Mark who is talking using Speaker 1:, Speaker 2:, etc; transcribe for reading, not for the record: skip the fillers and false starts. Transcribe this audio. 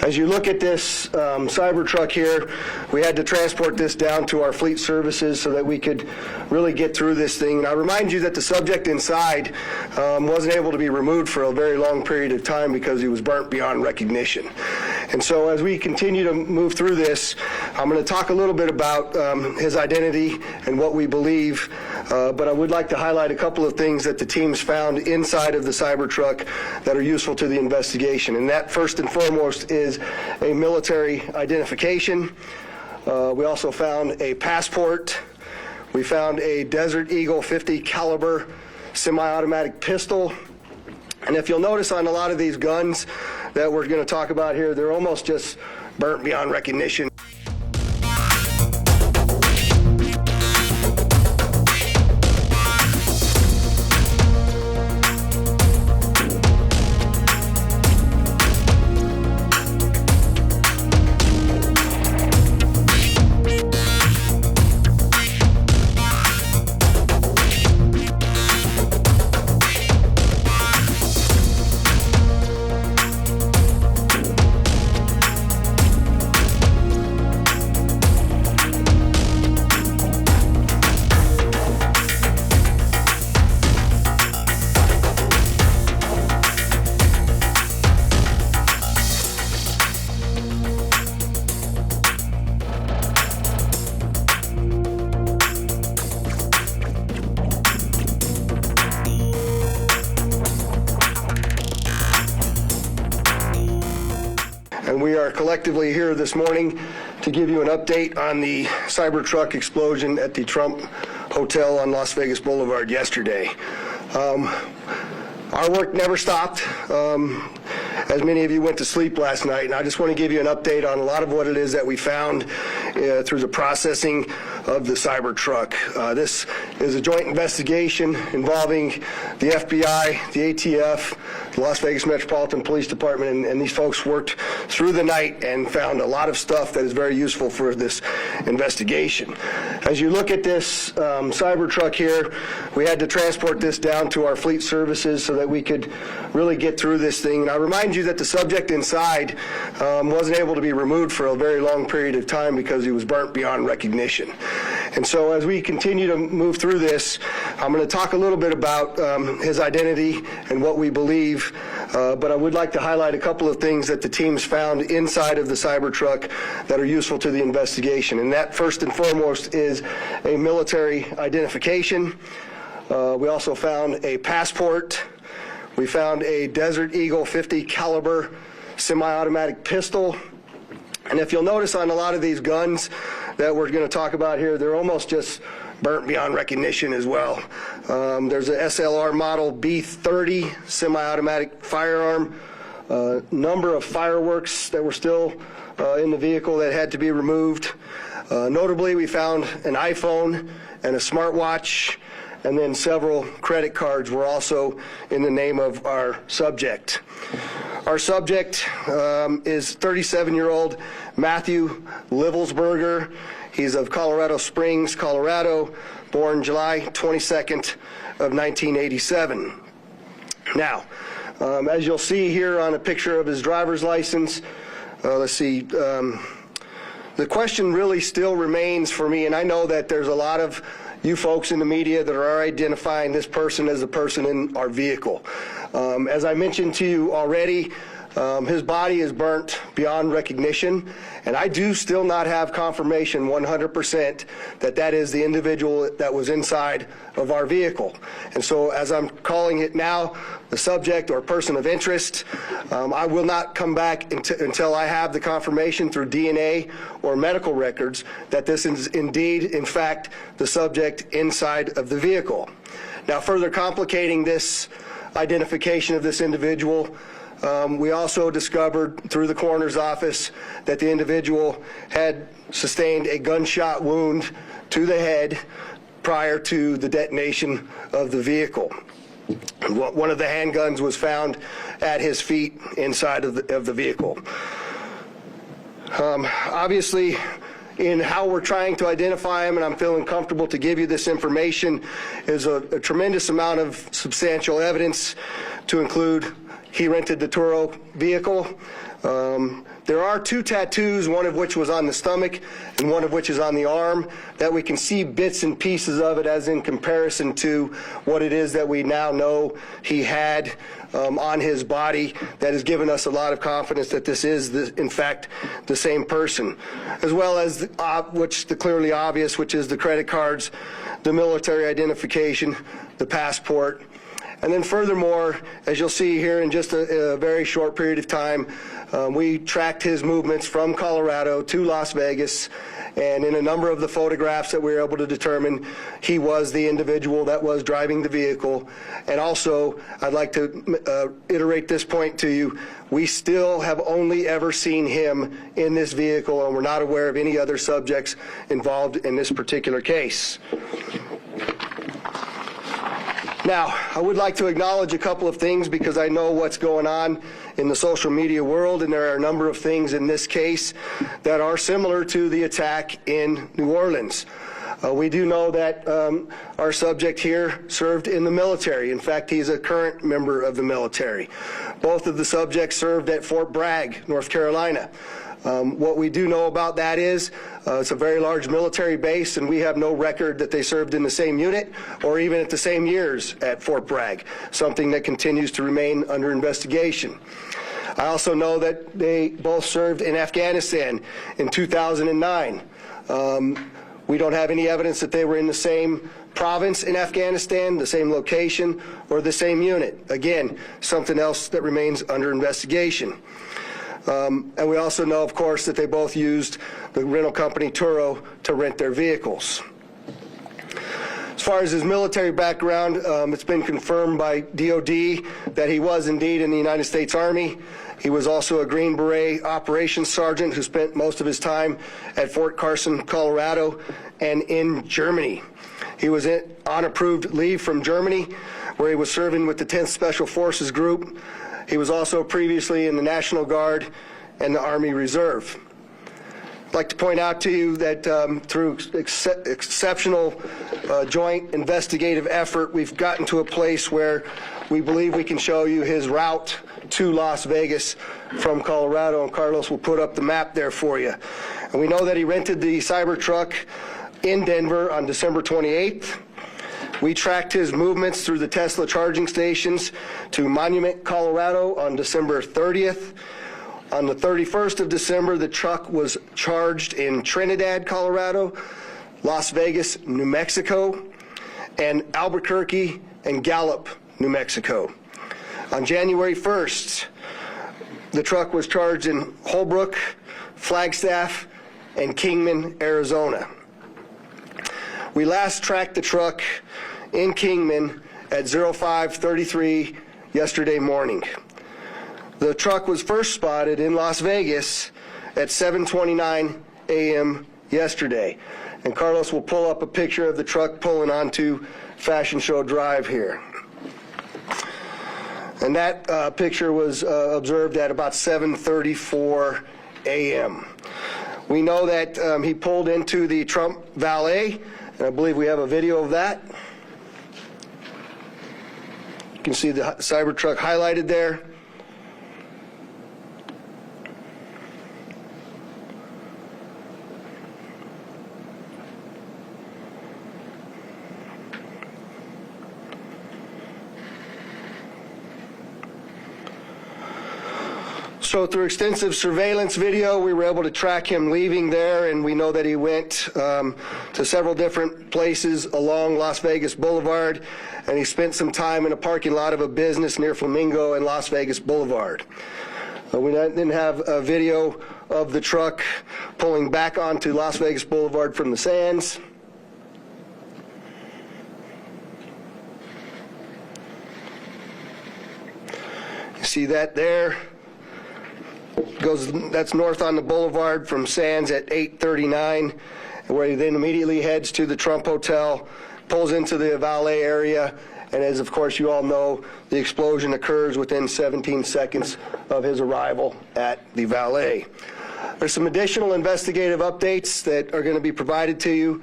Speaker 1: As you look at this Cybertruck here, we had to transport this down to our fleet services so that we could really get through this thing. And I remind you that the subject inside wasn't able to be removed for a very long period of time because he was burnt beyond recognition. And so as we continue to move through this, I'm going to talk a little bit about his identity and what we believe, but I would like to highlight a couple of things that the teams found inside of the Cybertruck that are useful to the investigation. And that, first and foremost, is a military identification. We also found a passport. We found a Desert Eagle 50 caliber semi-automatic pistol. And if you'll notice on a lot of these guns that we're going to talk about here, they're almost just burnt beyond recognition. And we are collectively here this morning to give you an update on the Cybertruck explosion at the Trump Hotel on Las Vegas Boulevard yesterday. Our work never stopped. As many of you went to sleep last night, and I just want to give you an update on a lot of what it is that we found through the processing of the Cybertruck. This is a joint investigation involving the FBI, the ATF, the Las Vegas Metropolitan Police Department, and these folks worked through the night and found a lot of stuff that is very useful for this investigation. As you look at this Cybertruck here, we had to transport this down to our fleet services so that we could really get through this thing. And I remind you that the subject inside wasn't able to be removed for a very long period of time because he was burnt beyond recognition. And so as we continue to move through this, I'm going to talk a little bit about his identity and what we believe, but I would like to highlight a couple of things that the teams found inside of the Cybertruck that are useful to the investigation. And that, first and foremost, is a military identification. We also found a passport. We found a Desert Eagle 50 caliber semi-automatic pistol. And if you'll notice on a lot of these guns that we're going to talk about here, they're almost just burnt beyond recognition as well. There's a SLR model B30 semi-automatic firearm, number of fireworks that were still in the vehicle that had to be removed. Notably, we found an iPhone and a smartwatch, and then several credit cards were also in the name of our subject. Our subject is 37-year-old Matthew Livelsberger. He's of Colorado Springs, Colorado, born July 22nd of 1987. Now, as you'll see here on a picture of his driver's license, let's see, the question really still remains for me, and I know that there's a lot of you folks in the media that are identifying this person as a person in our vehicle. As I mentioned to you already, his body is burnt beyond recognition, and I do still not have confirmation 100% that that is the individual that was inside of our vehicle. And so as I'm calling it now, the subject or person of interest, I will not come back until I have the confirmation through DNA or medical records that this is indeed, in fact, the subject inside of the vehicle. Now, further complicating this identification of this individual, we also discovered through the coroner's office that the individual had sustained a gunshot wound to the head prior to the detonation of the vehicle. One of the handguns was found at his feet inside of the vehicle. Obviously, in how we're trying to identify him, and I'm feeling comfortable to give you this information, is a tremendous amount of substantial evidence to include he rented the Turo vehicle. There are 2 tattoos, one of which was on the stomach and one of which is on the arm, that we can see bits and pieces of it as in comparison to what it is that we now know he had on his body. That has given us a lot of confidence that this is, in fact, the same person, as well as the clearly obvious, which is the credit cards, the military identification, the passport. And then furthermore, as you'll see here in just a very short period of time, we tracked his movements from Colorado to Las Vegas, and in a number of the photographs that we were able to determine, he was the individual that was driving the vehicle. And also, I'd like to iterate this point to you. We still have only ever seen him in this vehicle, and we're not aware of any other subjects involved in this particular case. Now, I would like to acknowledge a couple of things because I know what's going on in the social media world, and there are a number of things in this case that are similar to the attack in New Orleans. We do know that our subject here served in the military. In fact, he's a current member of the military. Both of the subjects served at Fort Bragg, North Carolina. What we do know about that is it's a very large military base, and we have no record that they served in the same unit or even at the same years at Fort Bragg, something that continues to remain under investigation. I also know that they both served in Afghanistan in 2009. We don't have any evidence that they were in the same province in Afghanistan, the same location, or the same unit. Again, something else that remains under investigation. And we also know, of course, that they both used the rental company Turo to rent their vehicles. As far as his military background, it's been confirmed by DOD that he was indeed in the United States Army. He was also a Green Beret operations sergeant who spent most of his time at Fort Carson, Colorado, and in Germany. He was on approved leave from Germany, where he was serving with the 10th Special Forces Group. He was also previously in the National Guard and the Army Reserve. I'd like to point out to you that through exceptional joint investigative effort, we've gotten to a place where we believe we can show you his route to Las Vegas from Colorado, and Carlos will put up the map there for you. And we know that he rented the Cybertruck in Denver on December 28th. We tracked his movements through the Tesla charging stations to Monument, Colorado on December 30th. On the 31st of December, the truck was charged in Trinidad, Colorado, Las Vegas, New Mexico, and Albuquerque and Gallup, New Mexico. On January 1st, the truck was charged in Holbrook, Flagstaff, and Kingman, Arizona. We last tracked the truck in Kingman at 05:33 yesterday morning. The truck was first spotted in Las Vegas at 7:29 a.m. yesterday. And Carlos will pull up a picture of the truck pulling onto Fashion Show Drive here. And that picture was observed at about 7:34 a.m. We know that he pulled into the Trump Valet, and I believe we have a video of that. You can see the Cybertruck highlighted there. So through extensive surveillance video, we were able to track him leaving there, and we know that he went to several different places along Las Vegas Boulevard, and he spent some time in a parking lot of a business near Flamingo and Las Vegas Boulevard. We didn't have a video of the truck pulling back onto Las Vegas Boulevard from the Sands. You see that there? That's north on the boulevard from Sands at 8:39, where he then immediately heads to the Trump Hotel, pulls into the valet area, and as of course you all know, the explosion occurs within 17 seconds of his arrival at the valet. There's some additional investigative updates that are going to be provided to you.